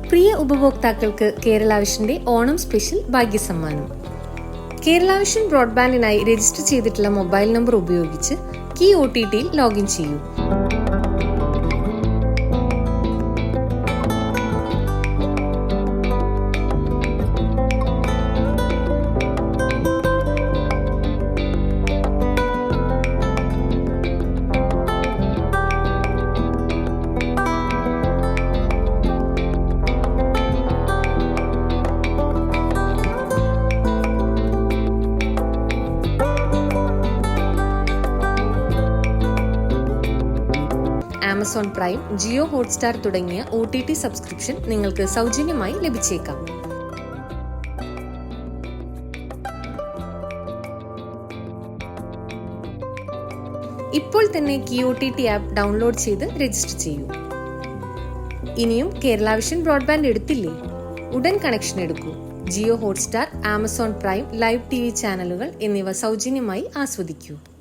പ്രിയ ഉപഭോക്താക്കൾക്ക് കേരള വിഷന്റെ ഓണം സ്പെഷ്യൽ ഭാഗ്യസമ്മാനം. കേരള വിഷൻ ബ്രോഡ്ബാൻഡിനായി രജിസ്റ്റർ ചെയ്തിട്ടുള്ള മൊബൈൽ നമ്പർ ഉപയോഗിച്ച് കീ OTTയിൽ ലോഗിൻ ചെയ്യൂ. ആമസോൺ പ്രൈം, ജിയോ ഹോട്ട്സ്റ്റാർ തുടങ്ങിയ OTT സബ്സ്ക്രിപ്ഷൻ നിങ്ങൾക്ക് സൗജന്യമായി ലഭിച്ചേക്കാം. ഇപ്പോൾ തന്നെ കീ OTT ആപ്പ് ഡൗൺലോഡ് ചെയ്ത് രജിസ്റ്റർ ചെയ്യൂ. ഇനിയും കേരള വിഷൻ ബ്രോഡ്ബാൻഡ് എടുത്തില്ലേ? ഉടൻ കണക്ഷൻ എടുക്കൂ. Jio Hotstar, Amazon Prime, live TV ചാനലുകൾ എന്നിവ സൗജന്യമായി ആസ്വദിക്കൂ.